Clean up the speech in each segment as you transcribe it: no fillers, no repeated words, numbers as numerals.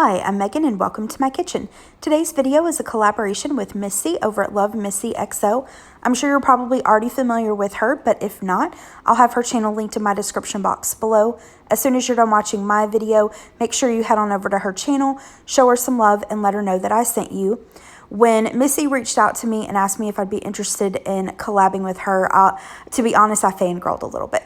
Hi, I'm Megan and welcome to my kitchen. Today's video is a collaboration with Missy over at Love Missy XO. I'm sure you're probably already familiar with her, but if not, I'll have her channel linked in my description box below. As soon as you're done watching my video, make sure you head on over to her channel, show her some love, and let her know that I sent you. When Missy reached out to me and asked me if I'd be interested in collabing with her, to be honest, I fangirled a little bit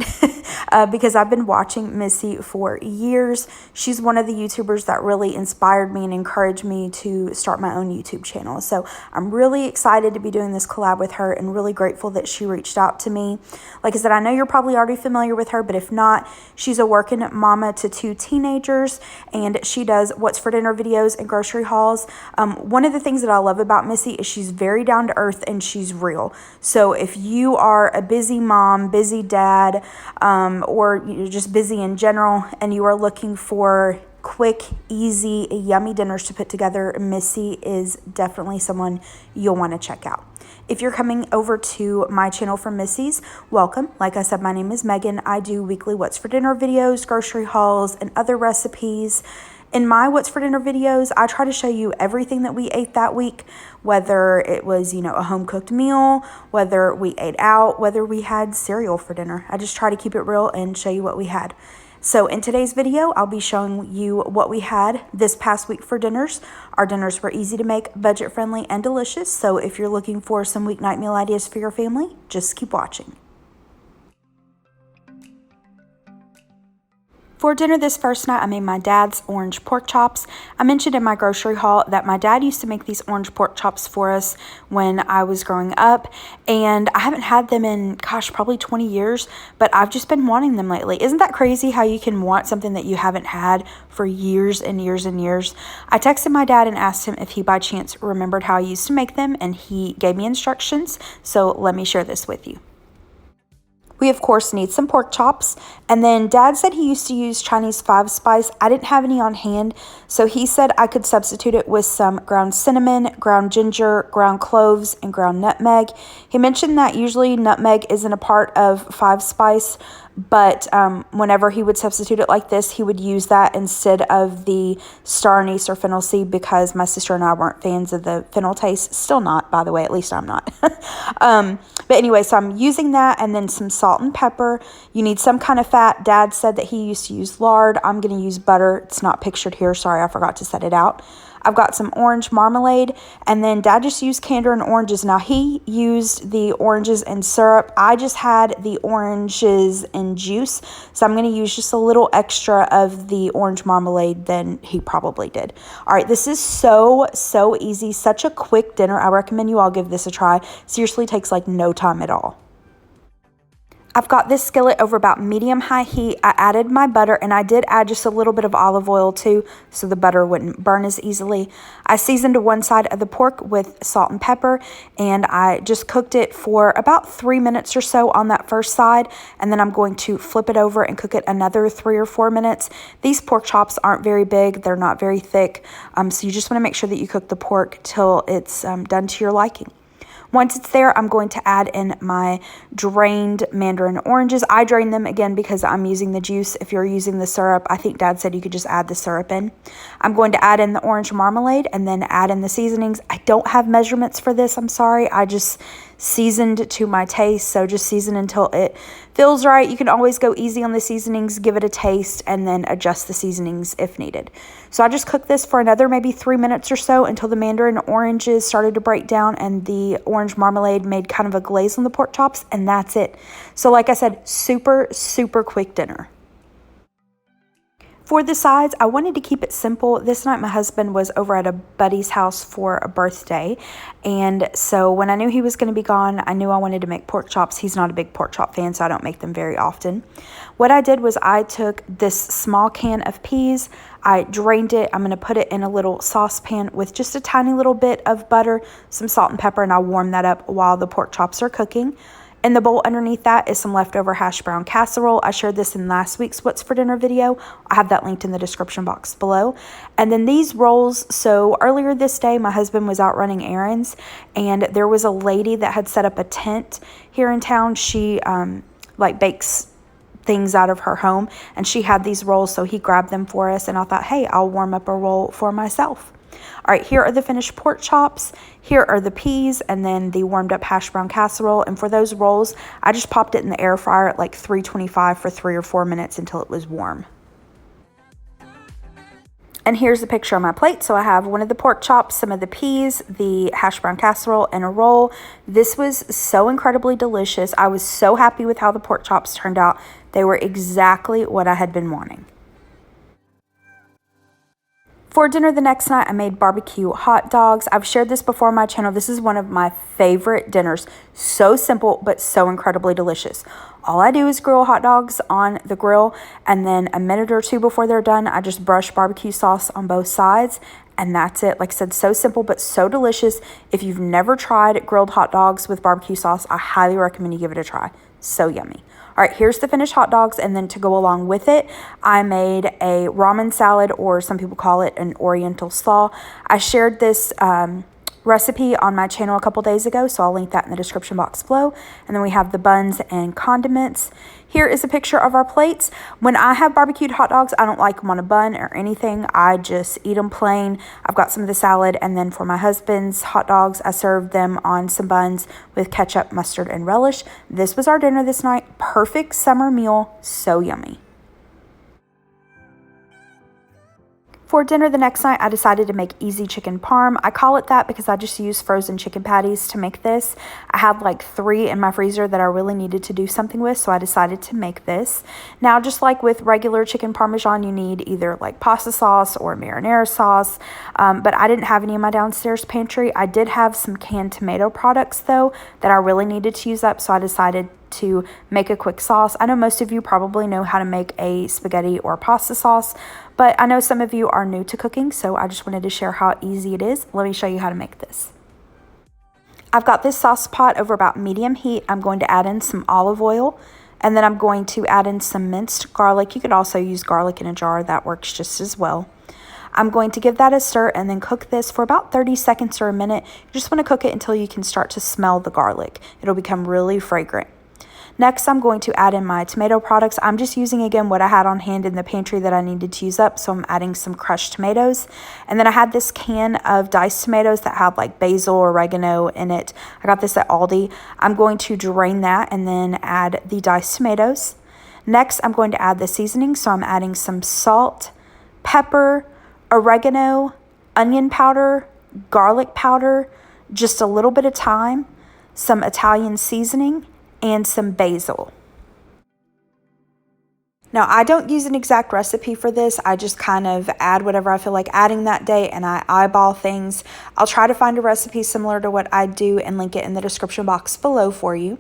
because I've been watching Missy for years. She's one of the YouTubers that really inspired me and encouraged me to start my own YouTube channel. So I'm really excited to be doing this collab with her and really grateful that she reached out to me. Like I said, I know you're probably already familiar with her, but if not, she's a working mama to 2 teenagers, and she does what's for dinner videos and grocery hauls. One of the things that I love about Missy is she's very down to earth and she's real. So if you are a busy mom, busy dad, or you're just busy in general and you are looking for quick, easy, yummy dinners to put together, Missy is definitely someone you'll want to check out. If you're coming over to my channel from Missy's, welcome. Like I said, my name is Megan. I do weekly what's for dinner videos, grocery hauls, and other recipes. In my What's for Dinner videos, I try to show you everything that we ate that week, whether it was, a home-cooked meal, whether we ate out, whether we had cereal for dinner. I just try to keep it real and show you what we had. So in today's video, I'll be showing you what we had this past week for dinners. Our dinners were easy to make, budget-friendly, and delicious. So if you're looking for some weeknight meal ideas for your family, just keep watching. For dinner this first night, I made my dad's orange pork chops. I mentioned in my grocery haul that my dad used to make these orange pork chops for us when I was growing up, and I haven't had them in, probably 20 years, but I've just been wanting them lately. Isn't that crazy how you can want something that you haven't had for years and years and years? I texted my dad and asked him if he by chance remembered how I used to make them, and he gave me instructions, so let me share this with you. We, of course, need some pork chops, and then Dad said he used to use Chinese 5-spice. I didn't have any on hand, so he said I could substitute it with some ground cinnamon, ground ginger, ground cloves, and ground nutmeg. He mentioned that usually nutmeg isn't a part of 5-spice, but whenever he would substitute it like this, he would use that instead of the star anise or fennel seed because my sister and I weren't fans of the fennel taste. Still not, by the way, at least I'm not. But anyway, so I'm using that, and then some salt and pepper. You need some kind of fat. Dad said that he used to use lard. I'm going to use butter. It's not pictured here. Sorry, I forgot to set it out. I've got some orange marmalade, and then Dad just used canned and oranges. Now, he used the oranges and syrup. I just had the oranges and juice, so I'm going to use just a little extra of the orange marmalade than he probably did. All right, this is so easy, such a quick dinner. I recommend you all give this a try. Seriously, takes like no time at all. I've got this skillet over about medium-high heat. I added my butter, and I did add just a little bit of olive oil too, so the butter wouldn't burn as easily. I seasoned one side of the pork with salt and pepper, and I just cooked it for about 3 minutes or so on that first side, and then I'm going to flip it over and cook it another 3 or 4 minutes. These pork chops aren't very big. They're not very thick, so you just want to make sure that you cook the pork till it's done to your liking. Once it's there, I'm going to add in my drained mandarin oranges. I drain them again because I'm using the juice. If you're using the syrup, I think Dad said you could just add the syrup in. I'm going to add in the orange marmalade and then add in the seasonings. I don't have measurements for this. I'm sorry. I just seasoned to my taste, so just season until it feels right. You can always go easy on the seasonings, give it a taste, and then adjust the seasonings if needed. So I just cooked this for another maybe 3 minutes or so until the mandarin oranges started to break down and the orange marmalade made kind of a glaze on the pork chops, and that's it. So like I said, super quick dinner. For the sides, I wanted to keep it simple. This night my husband was over at a buddy's house for a birthday, and so when I knew he was going to be gone, I knew I wanted to make pork chops. He's not a big pork chop fan, so I don't make them very often. What I did was I took this small can of peas, I drained it. I'm going to put it in a little saucepan with just a tiny little bit of butter, some salt and pepper, and I'll warm that up while the pork chops are cooking. In the bowl underneath that is some leftover hash brown casserole. I shared this in last week's What's for Dinner video. I have that linked in the description box below. And then these rolls, so earlier this day, my husband was out running errands, and there was a lady that had set up a tent here in town. She bakes things out of her home, and she had these rolls, so he grabbed them for us, and I thought, hey, I'll warm up a roll for myself. All right, here are the finished pork chops, here are the peas, and then the warmed up hash brown casserole. And for those rolls, I just popped it in the air fryer at like 325 for 3 or 4 minutes until it was warm. And here's a picture on my plate. So I have one of the pork chops, some of the peas, the hash brown casserole, and a roll. This was so incredibly delicious. I was so happy with how the pork chops turned out. They were exactly what I had been wanting. For dinner the next night, I made BBQ hot dogs. I've shared this before on my channel. This is one of my favorite dinners. So simple, but so incredibly delicious. All I do is grill hot dogs on the grill, and then a minute or two before they're done, I just brush barbecue sauce on both sides, and that's it. Like I said, so simple, but so delicious. If you've never tried grilled hot dogs with barbecue sauce, I highly recommend you give it a try. So yummy. All right, here's the finished hot dogs, and then to go along with it, I made a ramen salad, or some people call it an oriental slaw. I shared this recipe on my channel a couple days ago, so I'll link that in the description box below. And then we have the buns and condiments. Here is a picture of our plates. When I have barbecued hot dogs, I don't like them on a bun or anything. I just eat them plain. I've got some of the salad, and then for my husband's hot dogs, I served them on some buns with ketchup, mustard, and relish. This was our dinner this night. Perfect summer meal. So yummy. For dinner the next night, I decided to make easy chicken parm. I call it that because I just use frozen chicken patties to make this. I had like 3 in my freezer that I really needed to do something with, so I decided to make this. Now, just like with regular chicken parmesan, you need either like pasta sauce or marinara sauce, but I didn't have any in my downstairs pantry. I did have some canned tomato products though that I really needed to use up, so I decided to make a quick sauce. I know most of you probably know how to make a spaghetti or pasta sauce, but I know some of you are new to cooking, so I just wanted to share how easy it is. Let me show you how to make this. I've got this sauce pot over about medium heat. I'm going to add in some olive oil, and then I'm going to add in some minced garlic. You could also use garlic in a jar. That works just as well. I'm going to give that a stir and then cook this for about 30 seconds or a minute. You just want to cook it until you can start to smell the garlic. It'll become really fragrant. Next, I'm going to add in my tomato products. I'm just using, again, what I had on hand in the pantry that I needed to use up, so I'm adding some crushed tomatoes. And then I had this can of diced tomatoes that had like basil, oregano in it. I got this at Aldi. I'm going to drain that and then add the diced tomatoes. Next, I'm going to add the seasoning, so I'm adding some salt, pepper, oregano, onion powder, garlic powder, just a little bit of thyme, some Italian seasoning, and some basil. Now, I don't use an exact recipe for this. I just kind of add whatever I feel like adding that day, and I eyeball things. I'll try to find a recipe similar to what I do and link it in the description box below for you.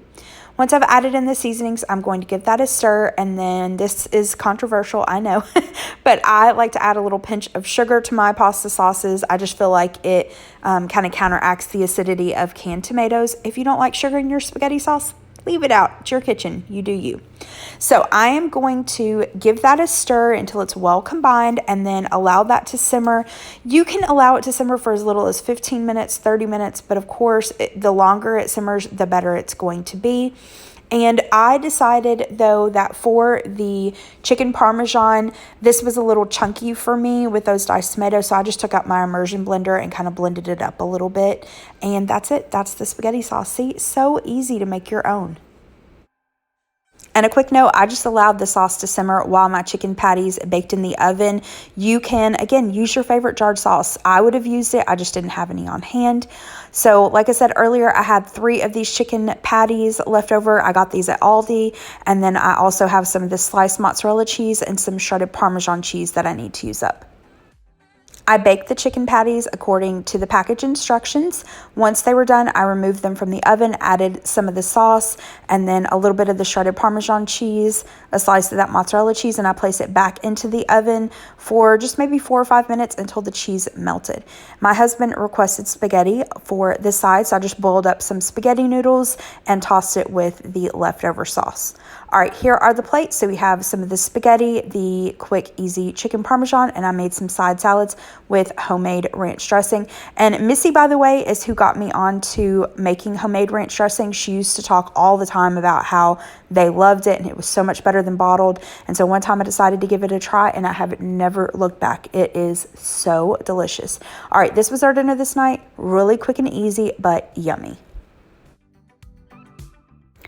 Once I've added in the seasonings, I'm going to give that a stir, and then this is controversial, I know, but I like to add a little pinch of sugar to my pasta sauces. I just feel like it kind of counteracts the acidity of canned tomatoes. If you don't like sugar in your spaghetti sauce, leave it out. It's your kitchen. You do you. So I am going to give that a stir until it's well combined, and then allow that to simmer. You can allow it to simmer for as little as 15 minutes, 30 minutes, but of course, the longer it simmers, the better it's going to be. And I decided, though, that for the chicken parmesan, this was a little chunky for me with those diced tomatoes. So I just took out my immersion blender and kind of blended it up a little bit. And that's it. That's the spaghetti sauce. See, so easy to make your own. And a quick note, I just allowed the sauce to simmer while my chicken patties baked in the oven. You can, again, use your favorite jarred sauce. I would have used it. I just didn't have any on hand. So like I said earlier, I had 3 of these chicken patties left over. I got these at Aldi. And then I also have some of this sliced mozzarella cheese and some shredded Parmesan cheese that I need to use up. I baked the chicken patties according to the package instructions. Once they were done, I removed them from the oven, added some of the sauce, and then a little bit of the shredded Parmesan cheese, a slice of that mozzarella cheese, and I placed it back into the oven for just maybe 4 or 5 minutes until the cheese melted. My husband requested spaghetti for this side, so I just boiled up some spaghetti noodles and tossed it with the leftover sauce. All right, here are the plates. So we have some of the spaghetti, the quick, easy chicken Parmesan, and I made some side salads. with homemade ranch dressing. And Missy, by the way, is who got me on to making homemade ranch dressing. She used to talk all the time about how they loved it and it was so much better than bottled. And so one time I decided to give it a try and I have never looked back. It is so delicious. All right, this was our dinner this night. Really quick and easy, but yummy.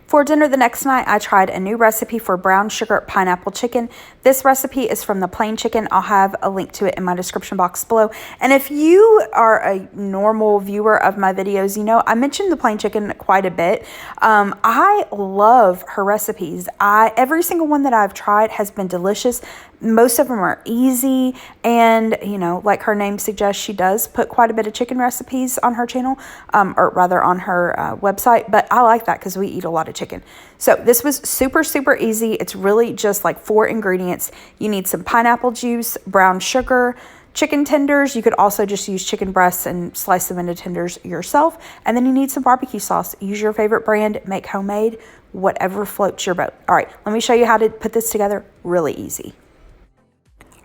For dinner the next night, I tried a new recipe for brown sugar pineapple chicken. This recipe is from the plain chicken. I'll have a link to it in my description box below. And if you are a normal viewer of my videos, you know I mentioned the plain chicken quite a bit. I love her recipes. Every single one that I've tried has been delicious. Most of them are easy, and you know, like her name suggests, she does put quite a bit of chicken recipes on her channel, or rather on her website, but I like that because we eat a lot of chicken. So this was super easy. It's really just like 4 ingredients. You need some pineapple juice, brown sugar, chicken tenders. You could also just use chicken breasts and slice them into tenders yourself, and then you need some barbecue sauce. Use your favorite brand, make homemade, whatever floats your boat. All right, let me show you how to put this together. Really easy.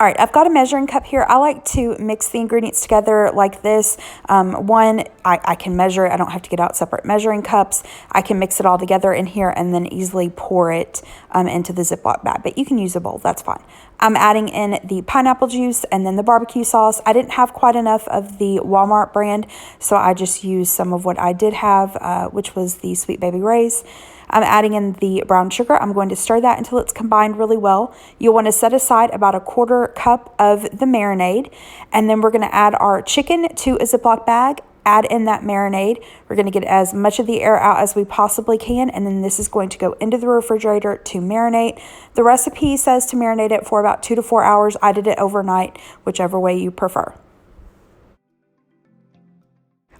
All right, I've got a measuring cup here. I like to mix the ingredients together like this. I can measure it. I don't have to get out separate measuring cups. I can mix it all together in here and then easily pour it into the Ziploc bag. But you can use a bowl. That's fine. I'm adding in the pineapple juice and then the barbecue sauce. I didn't have quite enough of the Walmart brand, so I just used some of what I did have, which was the Sweet Baby Ray's. I'm adding in the brown sugar. I'm going to stir that until it's combined really well. You'll want to set aside about a 1/4 cup of the marinade, and then we're going to add our chicken to a Ziploc bag, add in that marinade. We're going to get as much of the air out as we possibly can, and then this is going to go into the refrigerator to marinate. The recipe says to marinate it for about 2 to 4 hours. I did it overnight, whichever way you prefer.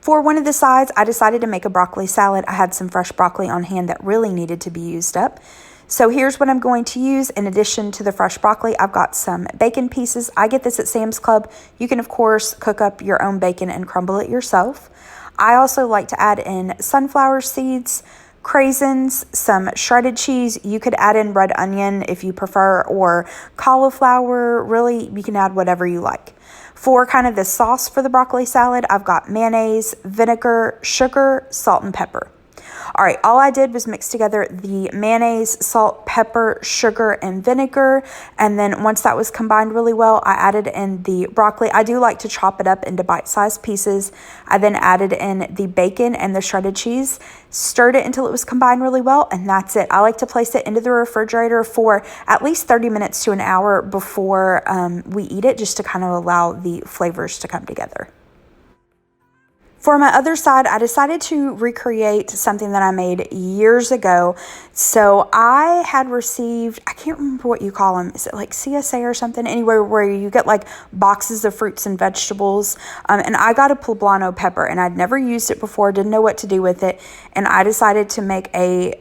For one of the sides, I decided to make a broccoli salad. I had some fresh broccoli on hand that really needed to be used up. So here's what I'm going to use in addition to the fresh broccoli. I've got some bacon pieces. I get this at Sam's Club. You can, of course, cook up your own bacon and crumble it yourself. I also like to add in sunflower seeds, craisins, some shredded cheese. You could add in red onion if you prefer, or cauliflower. Really, you can add whatever you like. For kind of the sauce for the broccoli salad, I've got mayonnaise, vinegar, sugar, salt, and pepper. All right, all I did was mix together the mayonnaise, salt, pepper, sugar, and vinegar. And then once that was combined really well, I added in the broccoli. I do like to chop it up into bite-sized pieces. I then added in the bacon and the shredded cheese, stirred it until it was combined really well, and that's it. I like to place it into the refrigerator for at least 30 minutes to an hour before we eat it, just to kind of allow the flavors to come together. For my other side, I decided to recreate something that I made years ago. So I had received, I can't remember what you call them. Is it like CSA or something? Anywhere where you get like boxes of fruits and vegetables. And I got a poblano pepper and I'd never used it before, didn't know what to do with it. And I decided to make a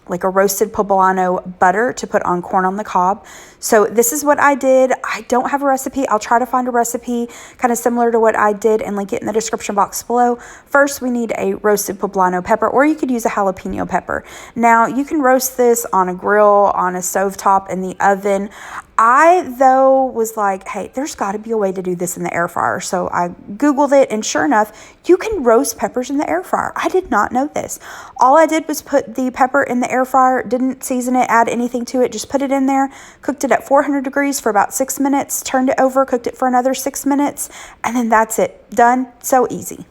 roasted poblano butter to put on corn on the cob. So this is what I did. I don't have a recipe. I'll try to find a recipe kind of similar to what I did and link it in the description box below. First, we need a roasted poblano pepper, or you could use a jalapeno pepper. Now, you can roast this on a grill, on a stovetop, in the oven. I, though, was like, hey, there's got to be a way to do this in the air fryer. So I Googled it, and sure enough, you can roast peppers in the air fryer. I did not know this. All I did was put the pepper in the air fryer, didn't season it, add anything to it, just put it in there, cooked it at 400 degrees for about 6 minutes, turned it over, cooked it for another 6 minutes, and then that's it. Done. So easy.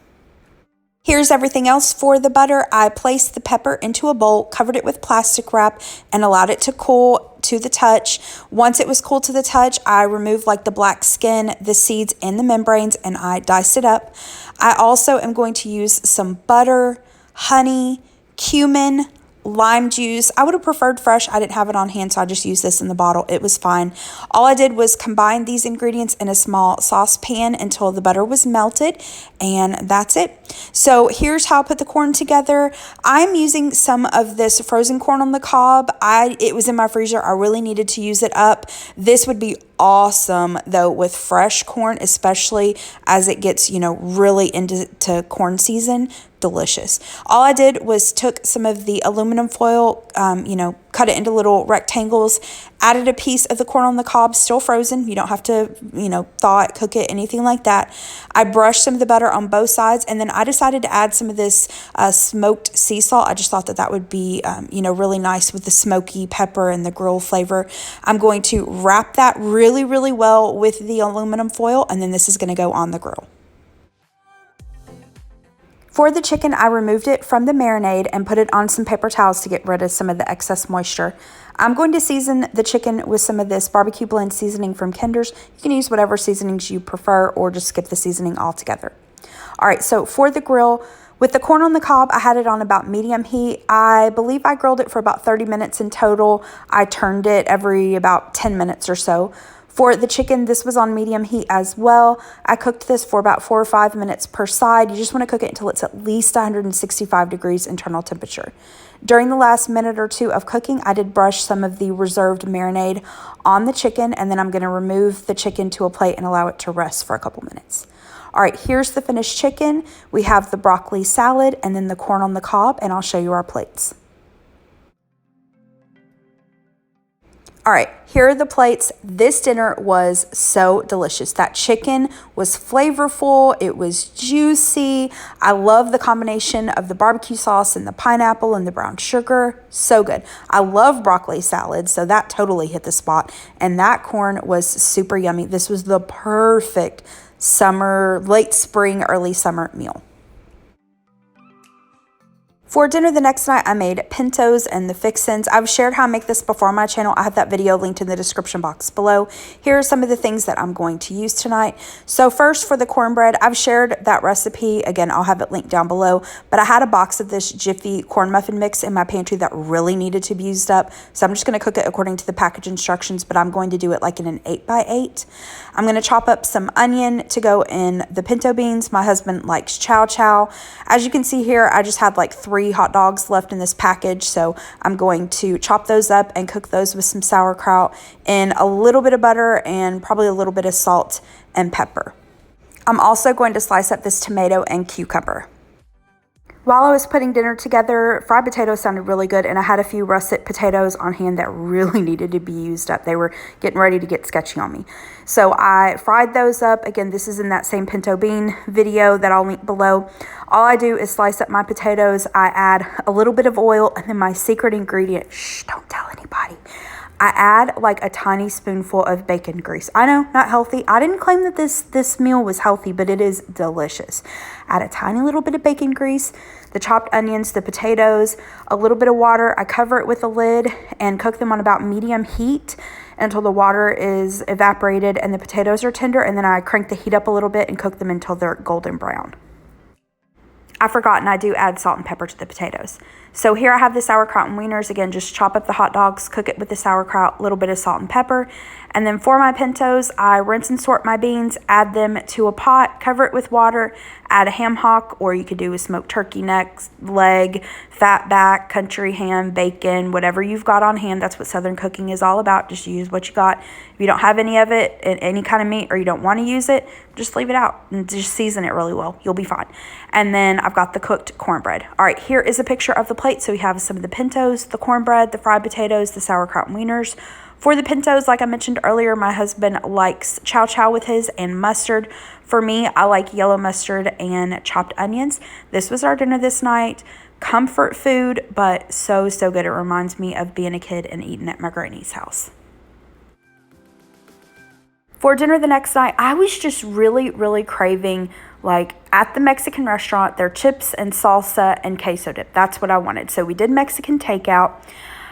Here's everything else for the butter. I placed the pepper into a bowl, covered it with plastic wrap, and allowed it to cool to the touch. Once it was cool to the touch, I removed like the black skin, the seeds, and the membranes, and I diced it up. I also am going to use some butter, honey, cumin, lime juice. I would have preferred fresh. I didn't have it on hand, so I just used this in the bottle. It was fine. All I did was combine these ingredients in a small saucepan until the butter was melted, and that's it. So here's how I put the corn together. I'm using some of this frozen corn on the cob. It was in my freezer. I really needed to use it up. This would be awesome though with fresh corn, especially as it gets, really into corn season. delicious. All I did was took some of the aluminum foil, cut it into little rectangles, added a piece of the corn on the cob, still frozen. You don't have to, thaw it, cook it, anything like that. I brushed some of the butter on both sides, and then I decided to add some of this smoked sea salt. I just thought that would be, really nice with the smoky pepper and the grill flavor. I'm going to wrap that really, really well with the aluminum foil, and then this is going to go on the grill. For the chicken, I removed it from the marinade and put it on some paper towels to get rid of some of the excess moisture. I'm going to season the chicken with some of this barbecue blend seasoning from Kinder's. You can use whatever seasonings you prefer or just skip the seasoning altogether. All right, so for the grill, with the corn on the cob, I had it on about medium heat. I believe I grilled it for about 30 minutes in total. I turned it every about 10 minutes or so. For the chicken, this was on medium heat as well. I cooked this for about 4 or 5 minutes per side. You just want to cook it until it's at least 165 degrees internal temperature. During the last minute or two of cooking, I did brush some of the reserved marinade on the chicken, and then I'm going to remove the chicken to a plate and allow it to rest for a couple minutes. All right, here's the finished chicken. We have the broccoli salad and then the corn on the cob, and I'll show you our plates. All right, here are the plates. This dinner was so delicious. That chicken was flavorful. It was juicy. I love the combination of the barbecue sauce and the pineapple and the brown sugar. So good. I love broccoli salad, so that totally hit the spot. And that corn was super yummy. This was the perfect summer, late spring, early summer meal. For dinner the next night, I made Pintos and the fixins. I've shared how I make this before on my channel. I have that video linked in the description box below. Here are some of the things that I'm going to use tonight. So first, for the cornbread, I've shared that recipe. Again, I'll have it linked down below. But I had a box of this Jiffy corn muffin mix in my pantry that really needed to be used up. So I'm just going to cook it according to the package instructions, but I'm going to do it like in an 8x8. I'm going to chop up some onion to go in the pinto beans. My husband likes chow chow. As you can see here, I just had like 3 hot dogs left in this package, so I'm going to chop those up and cook those with some sauerkraut in a little bit of butter and probably a little bit of salt and pepper. I'm also going to slice up this tomato and cucumber. While I was putting dinner together, fried potatoes sounded really good, and I had a few russet potatoes on hand that really needed to be used up. They were getting ready to get sketchy on me. So I fried those up. Again, this is in that same pinto bean video that I'll link below. All I do is slice up my potatoes. I add a little bit of oil, and then my secret ingredient, shh, don't tell anybody. I add like a tiny spoonful of bacon grease. I know, not healthy. I didn't claim that this meal was healthy, but it is delicious. Add a tiny little bit of bacon grease, the chopped onions, the potatoes, a little bit of water. I cover it with a lid and cook them on about medium heat until the water is evaporated and the potatoes are tender. And then I crank the heat up a little bit and cook them until they're golden brown. I forgot, and I do add salt and pepper to the potatoes. So here I have the sauerkraut and wieners. Again, just chop up the hot dogs, cook it with the sauerkraut, a little bit of salt and pepper. And then for my pintos, I rinse and sort my beans, add them to a pot, cover it with water, add a ham hock, or you could do a smoked turkey neck, leg, fat back, country ham, bacon, whatever you've got on hand. That's what Southern cooking is all about. Just use what you got. If you don't have any of it, any kind of meat, or you don't want to use it, just leave it out and just season it really well. You'll be fine. And then I've got the cooked cornbread. All right, here is a picture of the plate. So we have some of the pintos, the cornbread, the fried potatoes, the sauerkraut and wieners. For the pintos, like I mentioned earlier, my husband likes chow chow with his and mustard. For me, I like yellow mustard and chopped onions. This was our dinner this night. Comfort food, but so good. It reminds me of being a kid and eating at my granny's house. For dinner the next night, I was just really craving, like at the Mexican restaurant, their chips and salsa and queso dip. That's what I wanted. So we did Mexican takeout.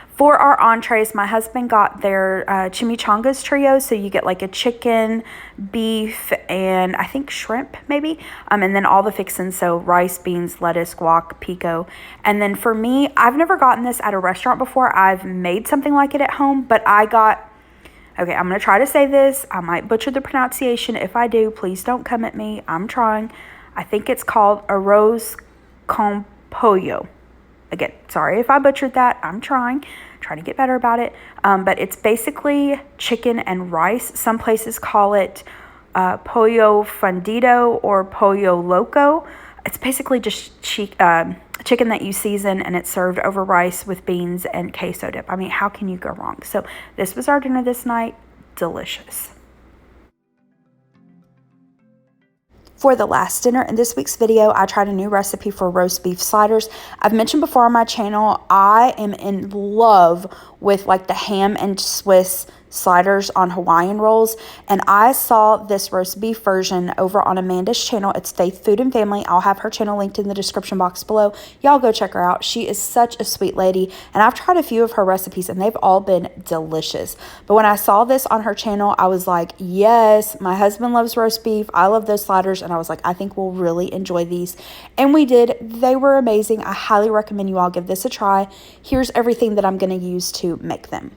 For our entrees, my husband got their chimichangas trio. So you get like a chicken, beef, and I think shrimp maybe. And then all the fixins. So rice, beans, lettuce, guac, pico. And then for me, I've never gotten this at a restaurant before. I've made something like it at home, but I got, okay, I'm going to try to say this. I might butcher the pronunciation. If I do, please don't come at me. I'm trying. I think it's called arroz con pollo. Again, sorry if I butchered that. I'm trying to get better about it. But it's basically chicken and rice. Some places call it pollo fundido or pollo loco. It's basically just chicken that you season, and it's served over rice with beans and queso dip. I mean, how can you go wrong? So this was our dinner this night. Delicious. For the last dinner in this week's video, I tried a new recipe for roast beef sliders. I've mentioned before on my channel, I am in love with like the ham and Swiss sliders on Hawaiian rolls, and I saw this roast beef version over on Amanda's channel. It's Faith Food and Family. I'll have her channel linked in the description box below. Y'all go check her out. She is such a sweet lady, and I've tried a few of her recipes and they've all been delicious. But when I saw this on her channel, I was like, yes, my husband loves roast beef. I love those sliders, and I was like, I think we'll really enjoy these. And we did. They were amazing. I highly recommend you all give this a try. Here's everything that I'm going to use to make them.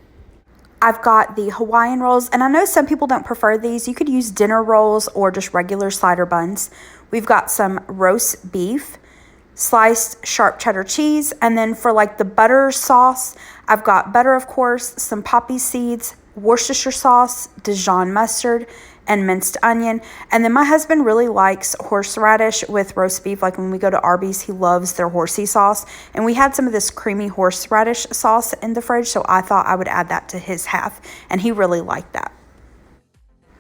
I've got the Hawaiian rolls, and I know some people don't prefer these. You could use dinner rolls or just regular slider buns. We've got some roast beef, sliced sharp cheddar cheese, and then for like the butter sauce, I've got butter, of course, some poppy seeds, Worcestershire sauce, Dijon mustard, and minced onion. And then my husband really likes horseradish with roast beef. Like when we go to Arby's, he loves their horsey sauce. And we had some of this creamy horseradish sauce in the fridge, so I thought I would add that to his half, and he really liked that.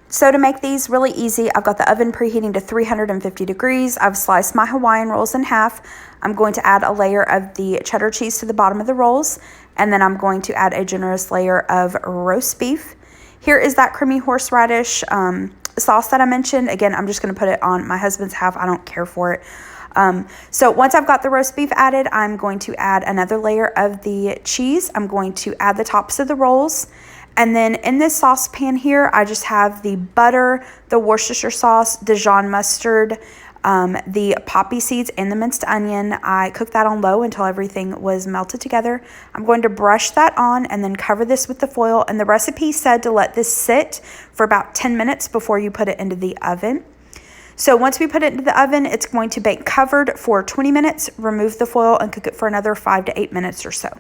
So to make these really easy, I've got the oven preheating to 350 degrees. I've sliced my Hawaiian rolls in half. I'm going to add a layer of the cheddar cheese to the bottom of the rolls, and then I'm going to add a generous layer of roast beef. Here is that creamy horseradish sauce that I mentioned. Again, I'm just going to put it on my husband's half. I don't care for it. So once I've got the roast beef added, I'm going to add another layer of the cheese. I'm going to add the tops of the rolls. And then in this saucepan here, I just have the butter, the Worcestershire sauce, Dijon mustard, the poppy seeds, and the minced onion. I cooked that on low until everything was melted together. I'm going to brush that on and then cover this with the foil. And the recipe said to let this sit for about 10 minutes before you put it into the oven. So once we put it into the oven, it's going to bake covered for 20 minutes, remove the foil, and cook it for another 5 to 8 minutes or so.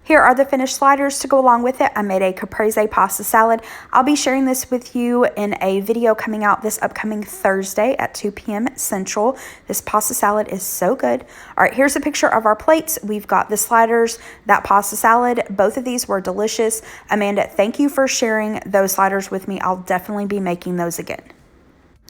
Here are the finished sliders to go along with it. I made a caprese pasta salad. I'll be sharing this with you in a video coming out this upcoming Thursday at 2 p.m. Central. This pasta salad is so good. All right, here's a picture of our plates. We've got the sliders, that pasta salad. Both of these were delicious. Amanda, thank you for sharing those sliders with me. I'll definitely be making those again.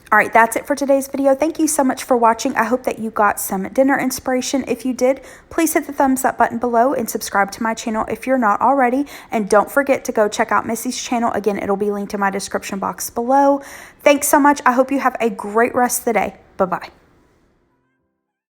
All right, that's it for today's video. Thank you so much for watching. I hope that you got some dinner inspiration. If you did, please hit the thumbs up button below and subscribe to my channel if you're not already. And don't forget to go check out Missy's channel. Again, it'll be linked in my description box below. Thanks so much. I hope you have a great rest of the day. Bye-bye.